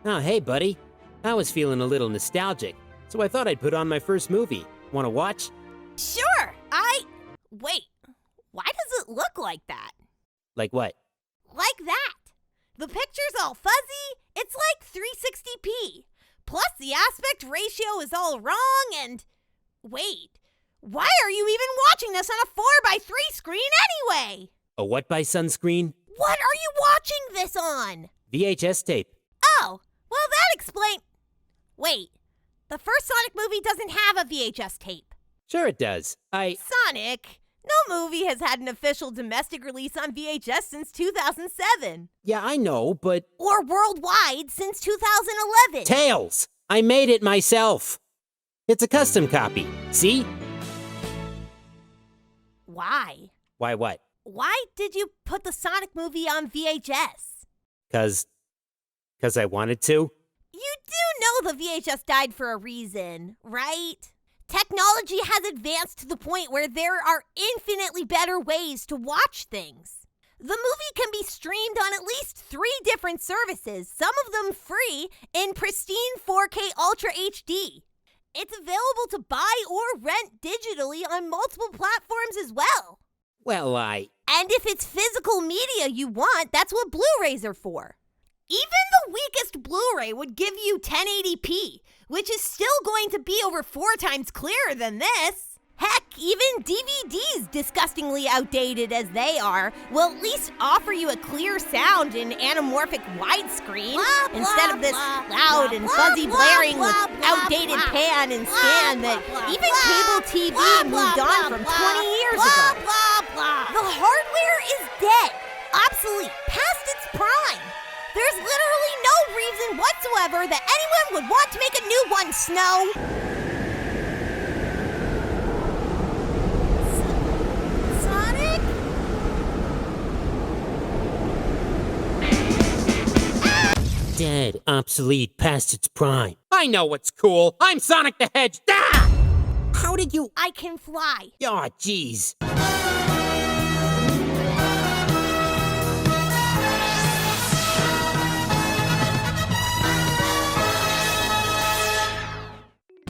Oh, hey, buddy. I was feeling a little nostalgic, so I thought I'd put on my first movie. Want to watch? Sure, Wait, why does it look like that? Like what? Like that. The picture's all fuzzy, it's like 360p. Plus the aspect ratio is all wrong and... Wait, why are you even watching this on a 4x3 screen anyway? A what by sunscreen? What are you watching this on? VHS tape. Oh, well that explains... Wait, the first Sonic movie doesn't have a VHS tape. Sure it does. Sonic, no movie has had an official domestic release on VHS since 2007. Yeah, I know, but... Or worldwide since 2011. Tails! I made it myself. It's a custom copy. See? Why? Why what? Why did you put the Sonic movie on VHS? Cause I wanted to. You do know the VHS died for a reason, right? Technology has advanced to the point where there are infinitely better ways to watch things. The movie can be streamed on at least 3 different services, some of them free, in pristine 4K Ultra HD. It's available to buy or rent digitally on multiple platforms as well. Well, And if it's physical media you want, that's what Blu-rays are for. Even the weakest Blu-ray would give you 1080p, which is still going to be over 4 times clearer than this. Heck, even DVDs, disgustingly outdated as they are, will at least offer you a clear sound in anamorphic widescreen instead of this loud and fuzzy blaring with outdated pan and scan that even cable TV moved on from 20 years ago. The hardware is dead, obsolete, past its prime. There's literally no reason whatsoever that anyone would want to make a new one, Snow. Sonic? dead, obsolete, past its prime. I know what's cool. I'm Sonic the Hedge. Ah! How did you... I can fly. Aw, jeez.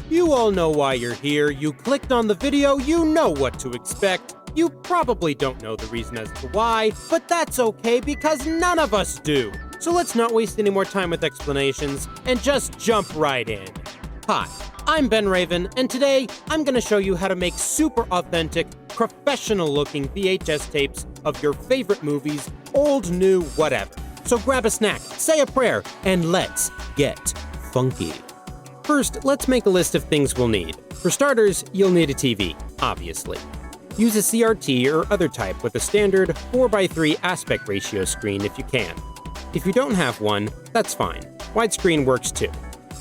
You all know why you're here. You clicked on the video, you know what to expect. You probably don't know the reason as to why, but that's okay because none of us do. So let's not waste any more time with explanations and just jump right in. Hi, I'm Ben Raven, and today I'm gonna show you how to make super authentic, professional-looking VHS tapes of your favorite movies, old, new, whatever. So grab a snack, say a prayer, and let's get funky. First, let's make a list of things we'll need. For starters, you'll need a TV, obviously. Use a CRT or other type with a standard 4x3 aspect ratio screen if you can. If you don't have one, that's fine. Widescreen works too.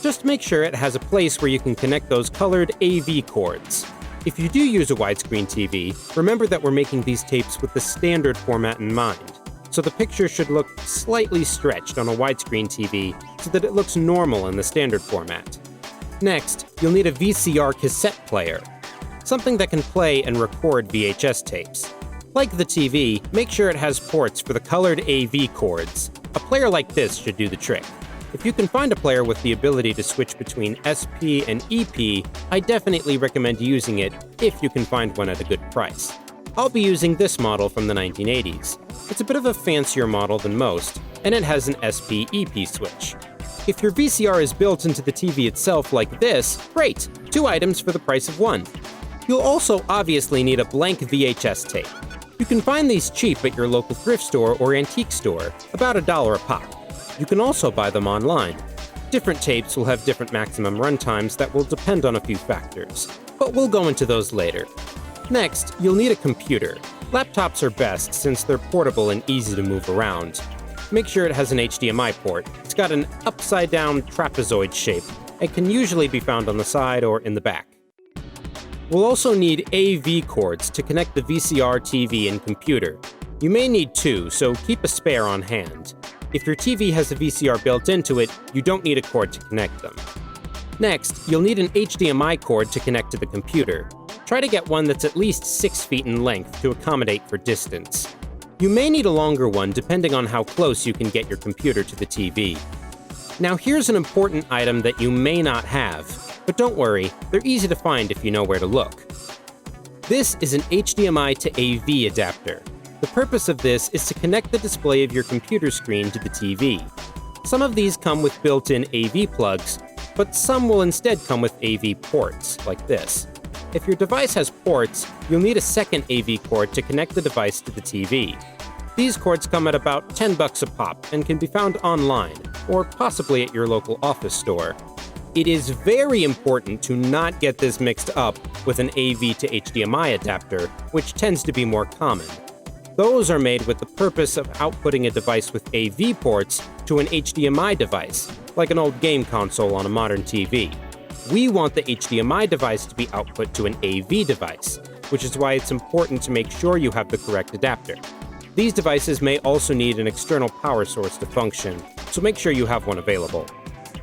Just make sure it has a place where you can connect those colored AV cords. If you do use a widescreen TV, remember that we're making these tapes with the standard format in mind. So the picture should look slightly stretched on a widescreen TV so that it looks normal in the standard format. Next, you'll need a VCR cassette player, something that can play and record VHS tapes. Like the TV, make sure it has ports for the colored AV cords. A player like this should do the trick. If you can find a player with the ability to switch between SP and EP, I definitely recommend using it if you can find one at a good price. I'll be using this model from the 1980s. It's a bit of a fancier model than most, and it has an SP-EP switch. If your VCR is built into the TV itself like this, great! 2 items for the price of 1. You'll also obviously need a blank VHS tape. You can find these cheap at your local thrift store or antique store, about $1 a pop. You can also buy them online. Different tapes will have different maximum runtimes that will depend on a few factors, but we'll go into those later. Next, you'll need a computer. Laptops are best since they're portable and easy to move around. Make sure it has an HDMI port. It's got an upside-down trapezoid shape and can usually be found on the side or in the back. We'll also need AV cords to connect the VCR, TV, and computer. You may need 2, so keep a spare on hand. If your TV has a VCR built into it, you don't need a cord to connect them. Next, you'll need an HDMI cord to connect to the computer. Try to get one that's at least 6 feet in length to accommodate for distance. You may need a longer one depending on how close you can get your computer to the TV. Now here's an important item that you may not have, but don't worry, they're easy to find if you know where to look. This is an HDMI to AV adapter. The purpose of this is to connect the display of your computer screen to the TV. Some of these come with built-in AV plugs, but some will instead come with AV ports, like this. If your device has ports, you'll need a second AV cord to connect the device to the TV. These cords come at about $10 a pop and can be found online, or possibly at your local office store. It is very important to not get this mixed up with an AV to HDMI adapter, which tends to be more common. Those are made with the purpose of outputting a device with AV ports to an HDMI device, like an old game console on a modern TV. We want the HDMI device to be output to an AV device, which is why it's important to make sure you have the correct adapter. These devices may also need an external power source to function, so make sure you have one available.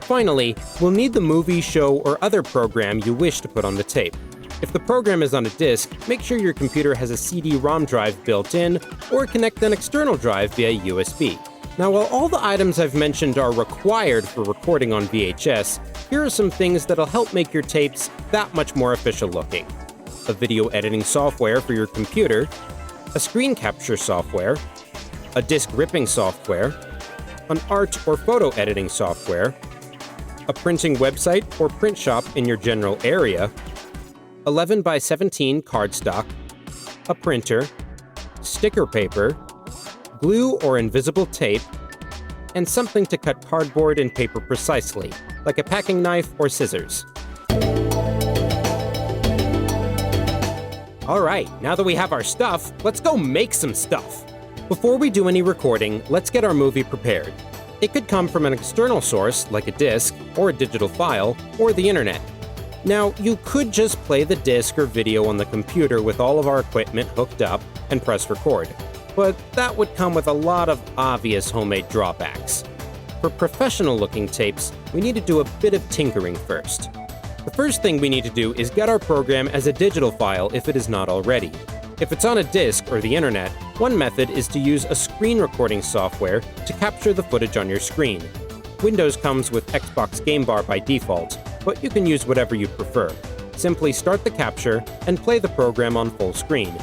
Finally, we'll need the movie, show, or other program you wish to put on the tape. If the program is on a disc, make sure your computer has a CD-ROM drive built in, or connect an external drive via USB. Now, while all the items I've mentioned are required for recording on VHS, here are some things that'll help make your tapes that much more official looking. A video editing software for your computer, a screen capture software, a disc ripping software, an art or photo editing software, a printing website or print shop in your general area, 11 by 17 cardstock, a printer, sticker paper, glue or invisible tape, and something to cut cardboard and paper precisely, like a packing knife or scissors. Alright, now that we have our stuff, let's go make some stuff. Before we do any recording, let's get our movie prepared. It could come from an external source, like a disc, or a digital file, or the internet. Now, you could just play the disc or video on the computer with all of our equipment hooked up and press record, but that would come with a lot of obvious homemade drawbacks. For professional-looking tapes, we need to do a bit of tinkering first. The first thing we need to do is get our program as a digital file if it is not already. If it's on a disc or the internet, one method is to use a screen recording software to capture the footage on your screen. Windows comes with Xbox Game Bar by default, but you can use whatever you prefer. Simply start the capture and play the program on full screen.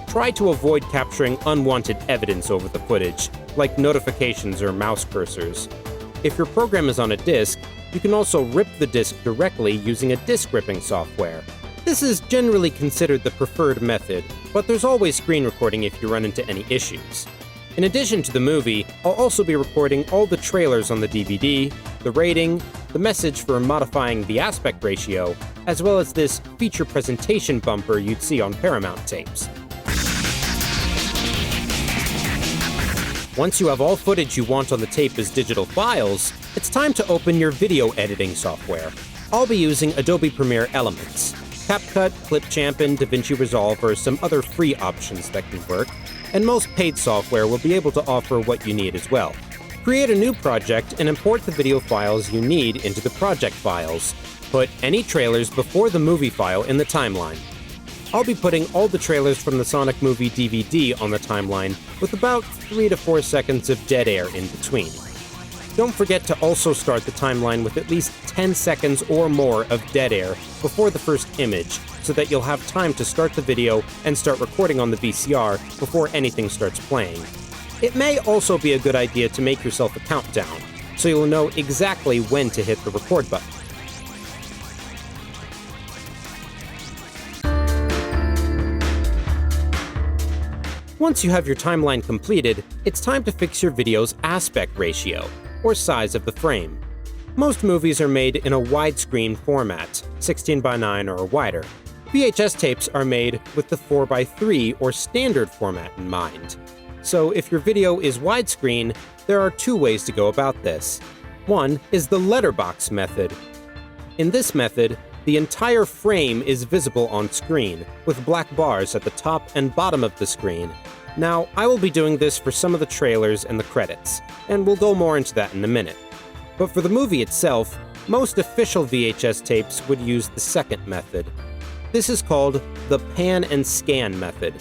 Try to avoid capturing unwanted evidence over the footage, like notifications or mouse cursors. If your program is on a disc, you can also rip the disc directly using a disc ripping software. This is generally considered the preferred method, but there's always screen recording if you run into any issues. In addition to the movie, I'll also be recording all the trailers on the DVD, the rating, the message for modifying the aspect ratio, as well as this feature presentation bumper you'd see on Paramount tapes. Once you have all footage you want on the tape as digital files, it's time to open your video editing software. I'll be using Adobe Premiere Elements. CapCut, Clipchamp, and DaVinci Resolve are some other free options that can work, and most paid software will be able to offer what you need as well. Create a new project and import the video files you need into the project files. Put any trailers before the movie file in the timeline. I'll be putting all the trailers from the Sonic movie DVD on the timeline with about 3 to 4 seconds of dead air in between. Don't forget to also start the timeline with at least 10 seconds or more of dead air before the first image, so that you'll have time to start the video and start recording on the VCR before anything starts playing. It may also be a good idea to make yourself a countdown, so you'll know exactly when to hit the record button. Once you have your timeline completed, it's time to fix your video's aspect ratio, or size of the frame. Most movies are made in a widescreen format, 16:9 or wider. VHS tapes are made with the 4:3 or standard format in mind. So if your video is widescreen, there are two ways to go about this. One is the letterbox method. In this method, the entire frame is visible on screen, with black bars at the top and bottom of the screen. Now, I will be doing this for some of the trailers and the credits, and we'll go more into that in a minute. But for the movie itself, most official VHS tapes would use the second method. This is called the pan and scan method.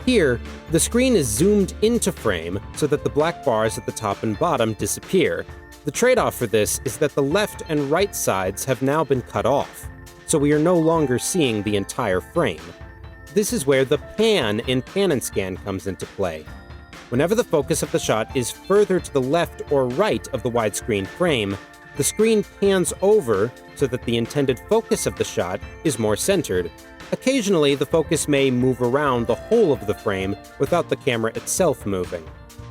Here, the screen is zoomed into frame so that the black bars at the top and bottom disappear. The trade-off for this is that the left and right sides have now been cut off, so we are no longer seeing the entire frame. This is where the pan in Pan and Scan comes into play. Whenever the focus of the shot is further to the left or right of the widescreen frame, the screen pans over so that the intended focus of the shot is more centered. Occasionally, the focus may move around the whole of the frame without the camera itself moving.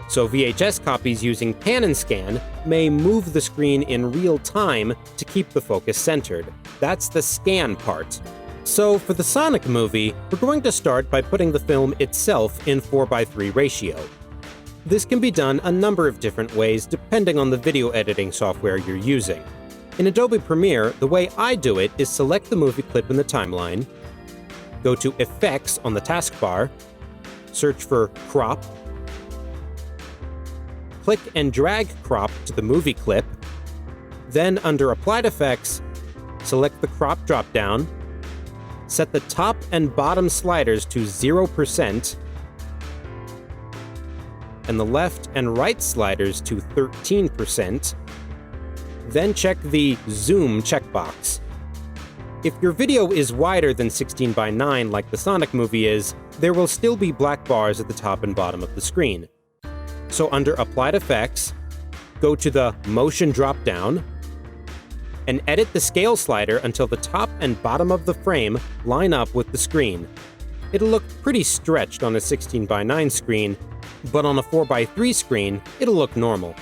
So VHS copies using Pan and Scan may move the screen in real time to keep the focus centered. That's the scan part. So for the Sonic movie, we're going to start by putting the film itself in 4:3 ratio. This can be done a number of different ways depending on the video editing software you're using. In Adobe Premiere, the way I do it is select the movie clip in the timeline, go to Effects on the taskbar, search for Crop, click and drag Crop to the movie clip, then under Applied Effects, select the Crop dropdown, set the top and bottom sliders to 0%, and the left and right sliders to 13%, then check the Zoom checkbox. If your video is wider than 16:9 like the Sonic movie is, there will still be black bars at the top and bottom of the screen. So under Applied Effects, go to the Motion dropdown, and edit the scale slider until the top and bottom of the frame line up with the screen. It'll look pretty stretched on a 16:9 screen, but on a 4:3 screen, it'll look normal.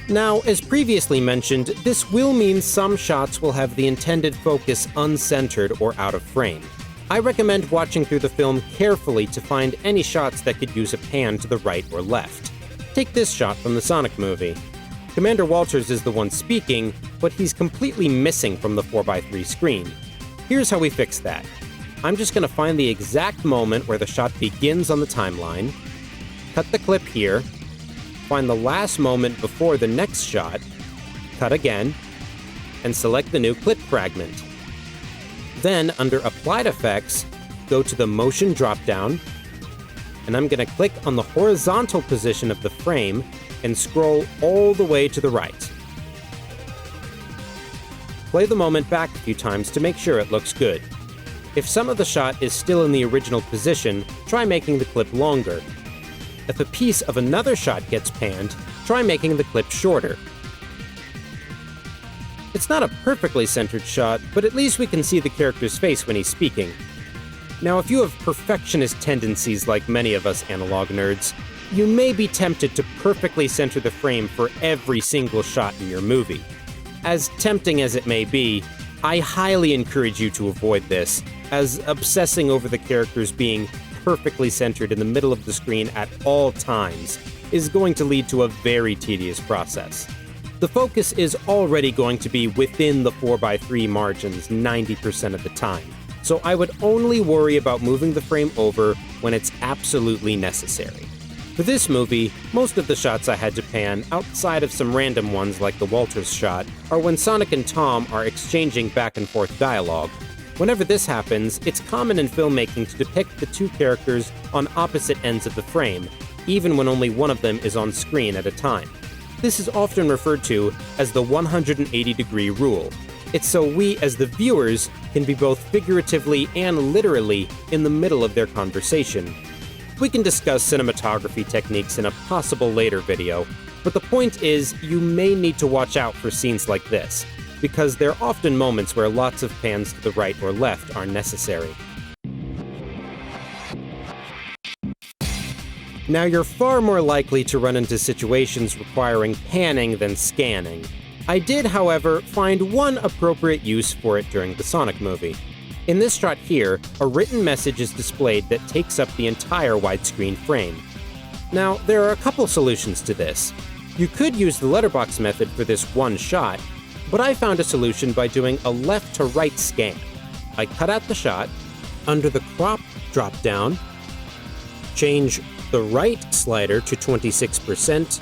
Now, as previously mentioned, this will mean some shots will have the intended focus uncentered or out of frame. I recommend watching through the film carefully to find any shots that could use a pan to the right or left. Take this shot from the Sonic movie. Commander Walters is the one speaking, but he's completely missing from the 4:3 screen. Here's how we fix that. I'm just going to find the exact moment where the shot begins on the timeline, cut the clip here, find the last moment before the next shot, cut again, and select the new clip fragment. Then, under Applied Effects, go to the Motion dropdown, and I'm going to click on the horizontal position of the frame and scroll all the way to the right. Play the moment back a few times to make sure it looks good. If some of the shot is still in the original position, try making the clip longer. If a piece of another shot gets panned, try making the clip shorter. It's not a perfectly centered shot, but at least we can see the character's face when he's speaking. Now, if you have perfectionist tendencies like many of us analog nerds, you may be tempted to perfectly center the frame for every single shot in your movie. As tempting as it may be, I highly encourage you to avoid this, as obsessing over the characters being perfectly centered in the middle of the screen at all times is going to lead to a very tedious process. The focus is already going to be within the 4:3 margins 90% of the time, so I would only worry about moving the frame over when it's absolutely necessary. For this movie, most of the shots I had to pan, outside of some random ones like the Walters shot, are when Sonic and Tom are exchanging back and forth dialogue. Whenever this happens, it's common in filmmaking to depict the two characters on opposite ends of the frame, even when only one of them is on screen at a time. This is often referred to as the 180-degree rule. It's so we, as the viewers, can be both figuratively and literally in the middle of their conversation. We can discuss cinematography techniques in a possible later video, but the point is you may need to watch out for scenes like this, because there are often moments where lots of pans to the right or left are necessary. Now, you're far more likely to run into situations requiring panning than scanning. I did, however, find one appropriate use for it during the Sonic movie. In this shot here, a written message is displayed that takes up the entire widescreen frame. Now, there are a couple solutions to this. You could use the letterbox method for this one shot, but I found a solution by doing a left to right scan. I cut out the shot, under the crop drop-down, change the right slider to 26%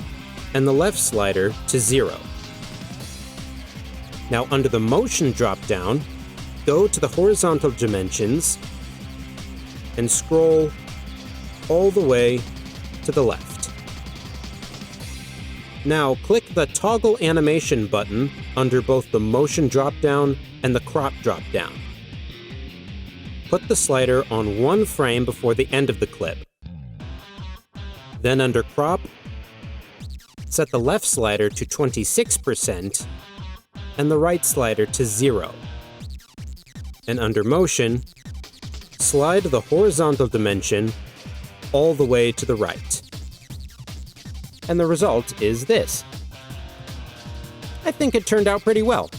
and the left slider to 0. Now under the motion drop-down, go to the horizontal dimensions and scroll all the way to the left. Now click the Toggle Animation button under both the Motion drop-down and the Crop drop-down. Put the slider on one frame before the end of the clip. Then under Crop, set the left slider to 26% and the right slider to 0. And under Motion, slide the horizontal dimension all the way to the right. And the result is this. I think it turned out pretty well.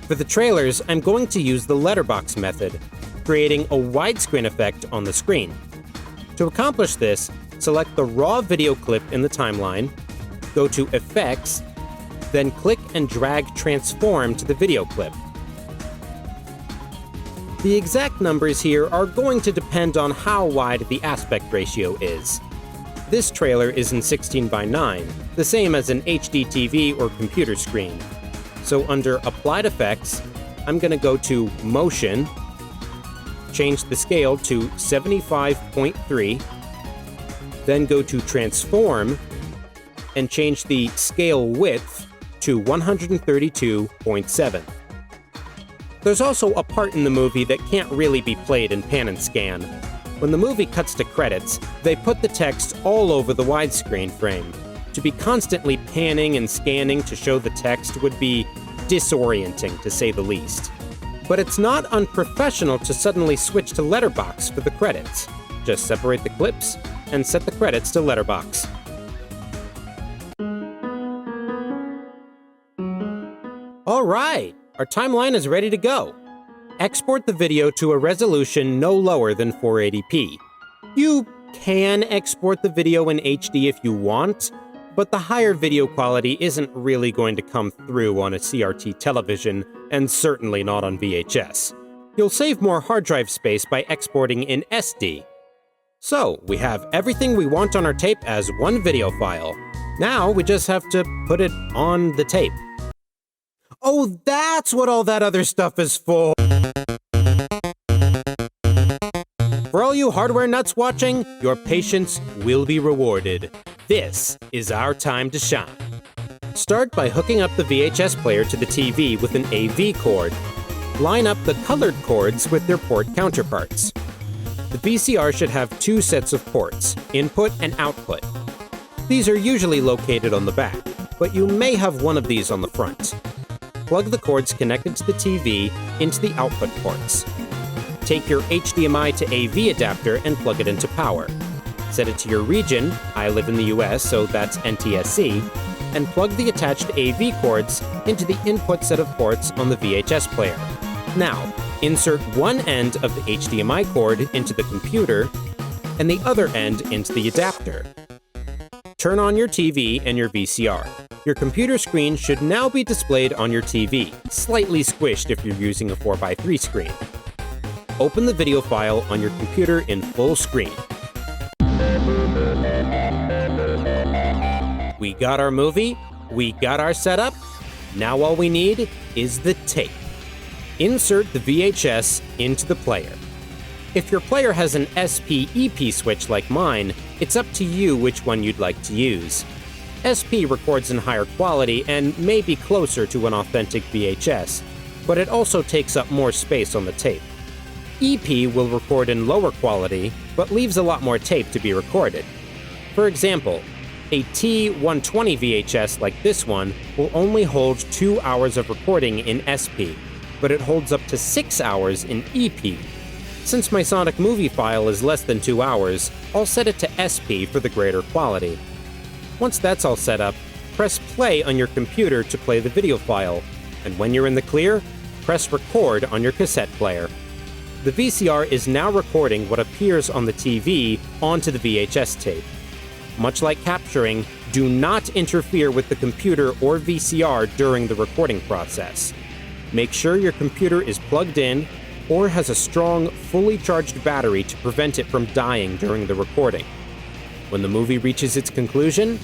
For the trailers, I'm going to use the letterbox method, creating a widescreen effect on the screen. To accomplish this, select the raw video clip in the timeline, go to Effects, then click and drag Transform to the video clip. The exact numbers here are going to depend on how wide the aspect ratio is. This trailer is in 16:9, the same as an HD TV or computer screen. So under Applied Effects, I'm going to go to Motion, change the scale to 75.3, then go to Transform, and change the scale width to 132.7. There's also a part in the movie that can't really be played in pan and scan. When the movie cuts to credits, they put the text all over the widescreen frame. To be constantly panning and scanning to show the text would be disorienting, to say the least. But it's not unprofessional to suddenly switch to letterbox for the credits. Just separate the clips and set the credits to letterbox. All right, our timeline is ready to go. Export the video to a resolution no lower than 480p. You can export the video in HD if you want, but the higher video quality isn't really going to come through on a CRT television, and certainly not on VHS. You'll save more hard drive space by exporting in SD. So, we have everything we want on our tape as one video file. Now we just have to put it on the tape. Oh, that's what all that other stuff is for! For all you hardware nuts watching, your patience will be rewarded. This is our time to shine. Start by hooking up the VHS player to the TV with an AV cord. Line up the colored cords with their port counterparts. The VCR should have two sets of ports, input and output. These are usually located on the back, but you may have one of these on the front. Plug the cords connected to the TV into the output ports. Take your HDMI to AV adapter and plug it into power. Set it to your region, I live in the US, so that's NTSC, and plug the attached AV cords into the input set of ports on the VHS player. Now, insert one end of the HDMI cord into the computer and the other end into the adapter. Turn on your TV and your VCR. Your computer screen should now be displayed on your TV, slightly squished if you're using a 4:3 screen. Open the video file on your computer in full screen. We got our movie, we got our setup, now all we need is the tape. Insert the VHS into the player. If your player has an SP-EP switch like mine, it's up to you which one you'd like to use. SP records in higher quality and may be closer to an authentic VHS, but it also takes up more space on the tape. EP will record in lower quality, but leaves a lot more tape to be recorded. For example, a T120 VHS like this one will only hold 2 hours of recording in SP, but it holds up to 6 hours in EP. Since my Sonic movie file is less than 2 hours, I'll set it to SP for the greater quality. Once that's all set up, press play on your computer to play the video file, and when you're in the clear, press record on your cassette player. The VCR is now recording what appears on the TV onto the VHS tape. Much like capturing, do not interfere with the computer or VCR during the recording process. Make sure your computer is plugged in or has a strong, fully charged battery to prevent it from dying during the recording. When the movie reaches its conclusion,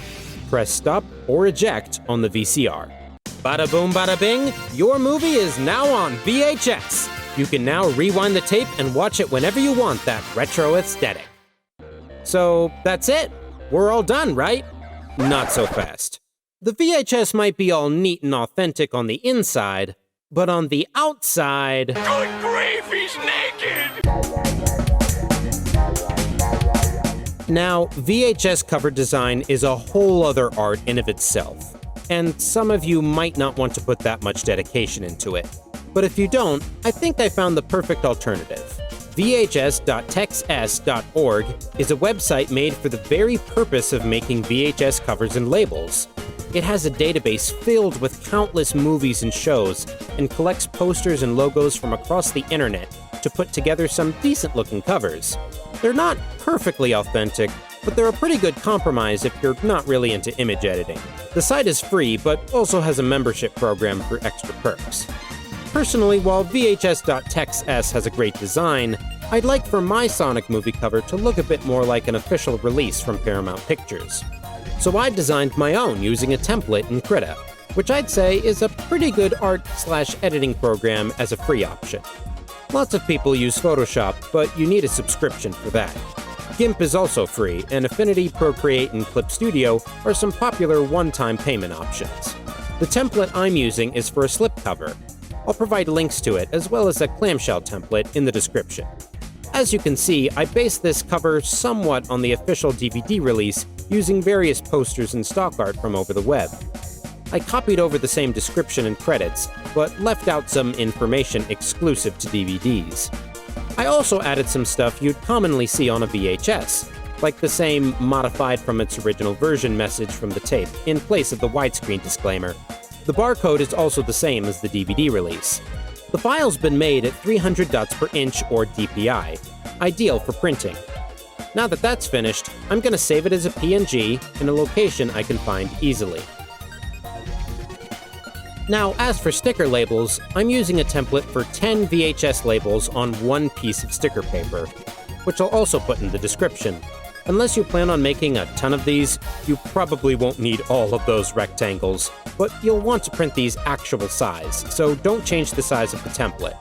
press stop or eject on the VCR. Bada boom, bada bing, your movie is now on VHS. You can now rewind the tape and watch it whenever you want that retro aesthetic. So that's it. We're all done, right? Not so fast. The VHS might be all neat and authentic on the inside, but on the outside... Good grief, he's naked! Now, VHS cover design is a whole other art in of itself, and some of you might not want to put that much dedication into it. But if you don't, I think I found the perfect alternative. VHS.texs.org is a website made for the very purpose of making VHS covers and labels. It has a database filled with countless movies and shows, and collects posters and logos from across the internet to put together some decent-looking covers. They're not perfectly authentic, but they're a pretty good compromise if you're not really into image editing. The site is free, but also has a membership program for extra perks. Personally, while VHS.texs has a great design, I'd like for my Sonic movie cover to look a bit more like an official release from Paramount Pictures. So I designed my own using a template in Krita, which I'd say is a pretty good art/editing program as a free option. Lots of people use Photoshop, but you need a subscription for that. GIMP is also free, and Affinity, Procreate, and Clip Studio are some popular one-time payment options. The template I'm using is for a slipcover. I'll provide links to it, as well as a clamshell template in the description. As you can see, I based this cover somewhat on the official DVD release using various posters and stock art from over the web. I copied over the same description and credits, but left out some information exclusive to DVDs. I also added some stuff you'd commonly see on a VHS, like the same modified from its original version message from the tape, in place of the widescreen disclaimer. The barcode is also the same as the DVD release. The file's been made at 300 dots per inch or DPI, ideal for printing. Now that that's finished, I'm going to save it as a PNG in a location I can find easily. Now, as for sticker labels, I'm using a template for 10 VHS labels on one piece of sticker paper, which I'll also put in the description. Unless you plan on making a ton of these, you probably won't need all of those rectangles, but you'll want to print these actual size, so don't change the size of the template.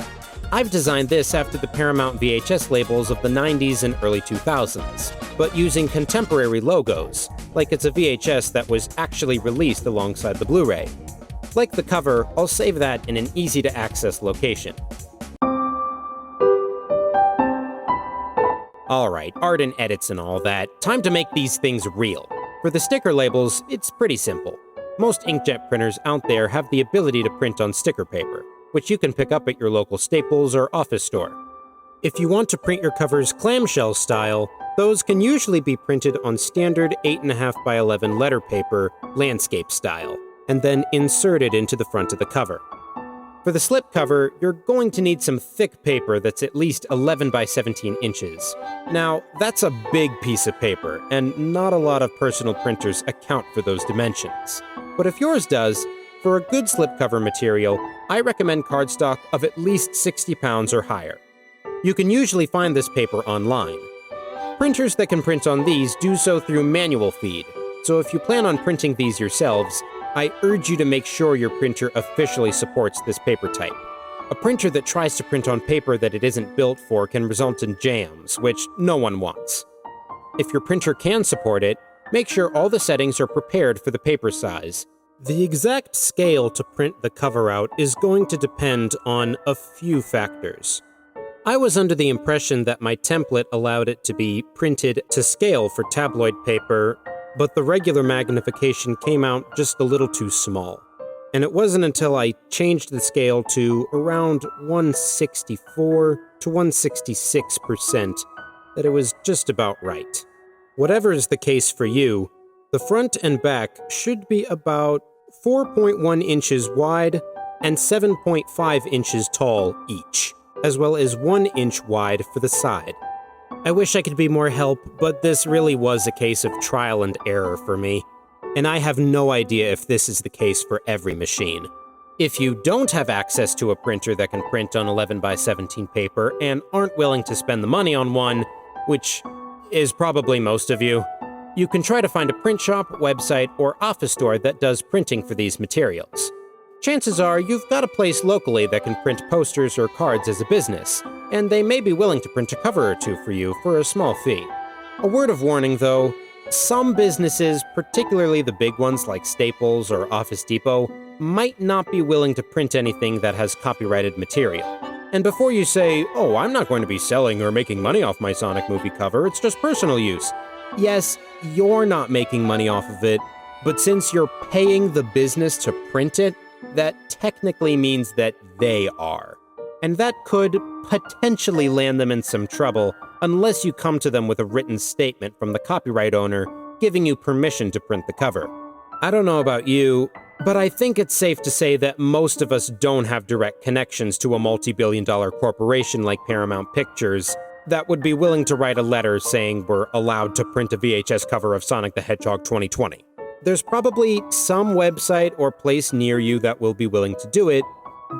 I've designed this after the Paramount VHS labels of the 90s and early 2000s, but using contemporary logos, like it's a VHS that was actually released alongside the Blu-ray. Like the cover, I'll save that in an easy-to-access location. Alright, art and edits and all that, time to make these things real. For the sticker labels, it's pretty simple. Most inkjet printers out there have the ability to print on sticker paper, which you can pick up at your local Staples or office store. If you want to print your covers clamshell style, those can usually be printed on standard 8.5 by 11 letter paper, landscape style, and then inserted into the front of the cover. For the slipcover, you're going to need some thick paper that's at least 11 by 17 inches. Now, that's a big piece of paper, and not a lot of personal printers account for those dimensions. But if yours does, for a good slipcover material, I recommend cardstock of at least 60 pounds or higher. You can usually find this paper online. Printers that can print on these do so through manual feed, so if you plan on printing these yourselves, I urge you to make sure your printer officially supports this paper type. A printer that tries to print on paper that it isn't built for can result in jams, which no one wants. If your printer can support it, make sure all the settings are prepared for the paper size. The exact scale to print the cover out is going to depend on a few factors. I was under the impression that my template allowed it to be printed to scale for tabloid paper, but the regular magnification came out just a little too small. And it wasn't until I changed the scale to around 164 to 166% that it was just about right. Whatever is the case for you, the front and back should be about 4.1 inches wide and 7.5 inches tall each, as well as 1 inch wide for the side. I wish I could be more help, but this really was a case of trial and error for me, and I have no idea if this is the case for every machine. If you don't have access to a printer that can print on 11 by 17 paper and aren't willing to spend the money on one, which is probably most of you, you can try to find a print shop, website, or office store that does printing for these materials. Chances are you've got a place locally that can print posters or cards as a business, and they may be willing to print a cover or two for you for a small fee. A word of warning though, some businesses, particularly the big ones like Staples or Office Depot, might not be willing to print anything that has copyrighted material. And before you say, oh, I'm not going to be selling or making money off my Sonic movie cover, it's just personal use. Yes, you're not making money off of it, but since you're paying the business to print it, that technically means that they are. And that could potentially land them in some trouble unless you come to them with a written statement from the copyright owner giving you permission to print the cover. I don't know about you, but I think it's safe to say that most of us don't have direct connections to a multi-billion-dollar corporation like Paramount Pictures that would be willing to write a letter saying we're allowed to print a VHS cover of Sonic the Hedgehog 2020. There's probably some website or place near you that will be willing to do it,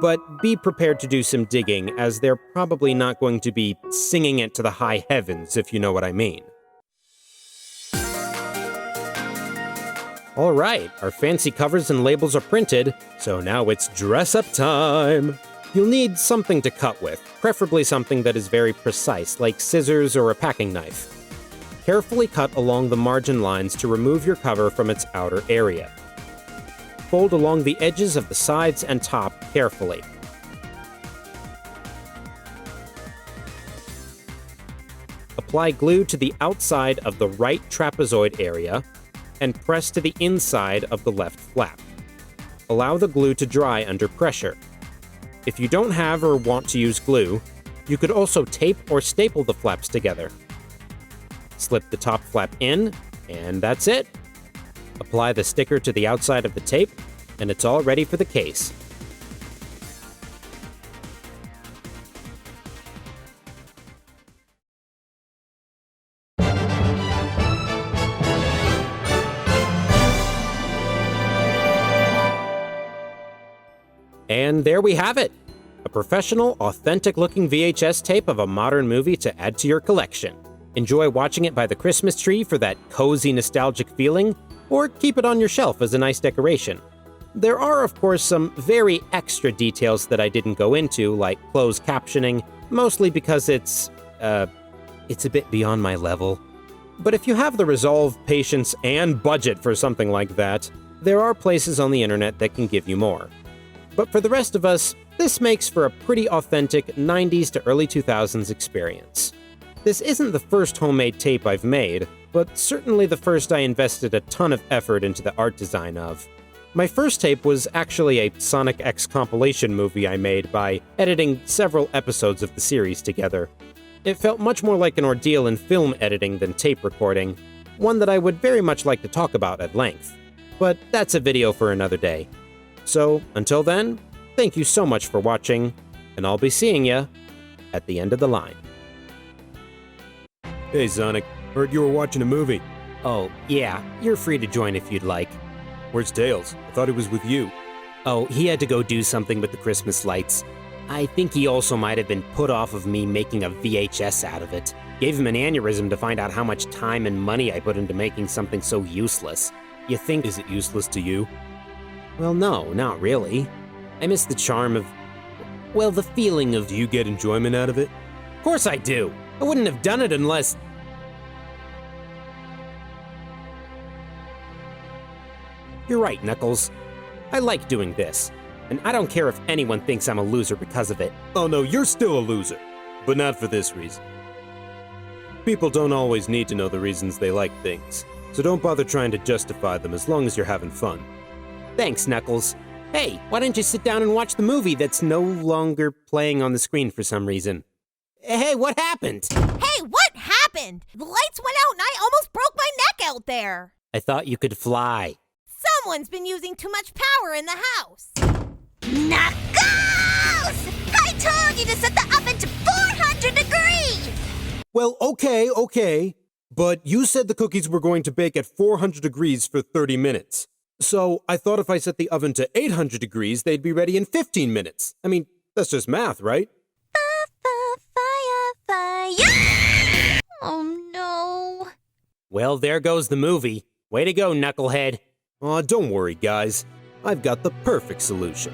but be prepared to do some digging, as they're probably not going to be singing it to the high heavens, if you know what I mean. Alright, our fancy covers and labels are printed, so now it's dress-up time! You'll need something to cut with, preferably something that is very precise, like scissors or a packing knife. Carefully cut along the margin lines to remove your cover from its outer area. Fold along the edges of the sides and top carefully. Apply glue to the outside of the right trapezoid area and press to the inside of the left flap. Allow the glue to dry under pressure. If you don't have or want to use glue, you could also tape or staple the flaps together. Slip the top flap in, and that's it. Apply the sticker to the outside of the tape, and it's all ready for the case. And there we have it! A professional, authentic-looking VHS tape of a modern movie to add to your collection. Enjoy watching it by the Christmas tree for that cozy, nostalgic feeling, or keep it on your shelf as a nice decoration. There are, of course, some very extra details that I didn't go into, like closed captioning, mostly because it's a bit beyond my level. But if you have the resolve, patience, and budget for something like that, there are places on the internet that can give you more. But for the rest of us, this makes for a pretty authentic 90s to early 2000s experience. This isn't the first homemade tape I've made, but certainly the first I invested a ton of effort into the art design of. My first tape was actually a Sonic X compilation movie I made by editing several episodes of the series together. It felt much more like an ordeal in film editing than tape recording, one that I would very much like to talk about at length. But that's a video for another day. So, until then, thank you so much for watching, and I'll be seeing ya at the end of the line. Hey Sonic, heard you were watching a movie. Oh, yeah, you're free to join if you'd like. Where's Tails? I thought he was with you. Oh, he had to go do something with the Christmas lights. I think he also might have been put off of me making a VHS out of it. Gave him an aneurysm to find out how much time and money I put into making something so useless. You think... Is it useless to you? Well, no, not really. I miss the charm of... well, the feeling of... Do you get enjoyment out of it? Of course I do! I wouldn't have done it unless... You're right, Knuckles. I like doing this, and I don't care if anyone thinks I'm a loser because of it. Oh no, you're still a loser. But not for this reason. People don't always need to know the reasons they like things, so don't bother trying to justify them as long as you're having fun. Thanks, Knuckles. Hey, why don't you sit down and watch the movie that's no longer playing on the screen for some reason? Hey, what happened? Hey, what happened? The lights went out and I almost broke my neck out there. I thought you could fly. Someone's been using too much power in the house. Knuckles! I told you to set the oven to 400 degrees! Well, okay. But you said the cookies were going to bake at 400 degrees for 30 minutes. So I thought if I set the oven to 800 degrees, they'd be ready in 15 minutes. I mean, that's just math, right? Fire! Oh no. Well, there goes the movie. Way to go, Knucklehead. Aw, don't worry, guys. I've got the perfect solution.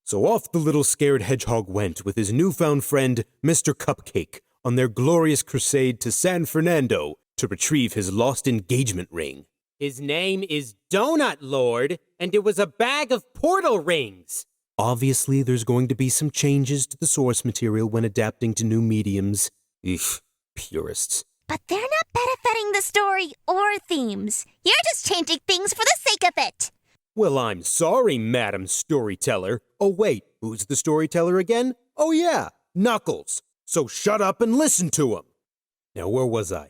So off the little scared hedgehog went with his newfound friend, Mr. Cupcake, on their glorious crusade to San Fernando to retrieve his lost engagement ring. His name is Donut Lord, and it was a bag of portal rings. Obviously, there's going to be some changes to the source material when adapting to new mediums. Eesh, purists. But they're not benefiting the story or themes. You're just changing things for the sake of it. Well, I'm sorry, Madam Storyteller. Oh, wait, who's the storyteller again? Oh, yeah, Knuckles. So shut up and listen to him. Now, where was I?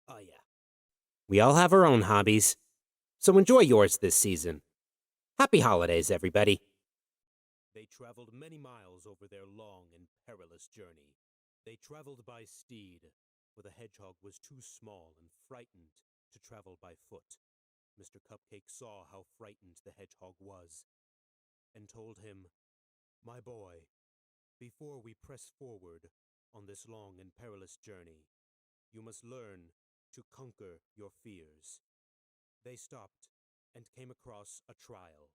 Oh, yeah. We all have our own hobbies, so enjoy yours this season. Happy holidays, everybody. They traveled many miles over their long and perilous journey. They traveled by steed, for the hedgehog was too small and frightened to travel by foot. Mr. Cupcake saw how frightened the hedgehog was, and told him, "My boy, before we press forward on this long and perilous journey, you must learn to conquer your fears." They stopped and came across a trial,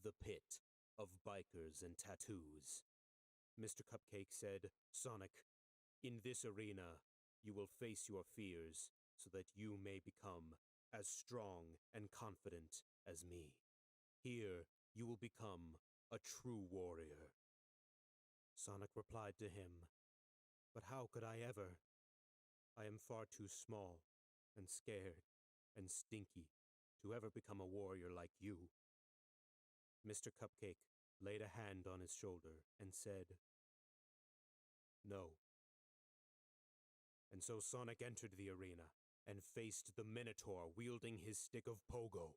the pit of bikers and tattoos. Mr. Cupcake said, "Sonic, in this arena, you will face your fears so that you may become as strong and confident as me. Here, you will become a true warrior." Sonic replied to him, "But how could I ever? I am far too small and scared and stinky to ever become a warrior like you." Mr. Cupcake laid a hand on his shoulder and said, "No." And so Sonic entered the arena and faced the Minotaur wielding his stick of pogo.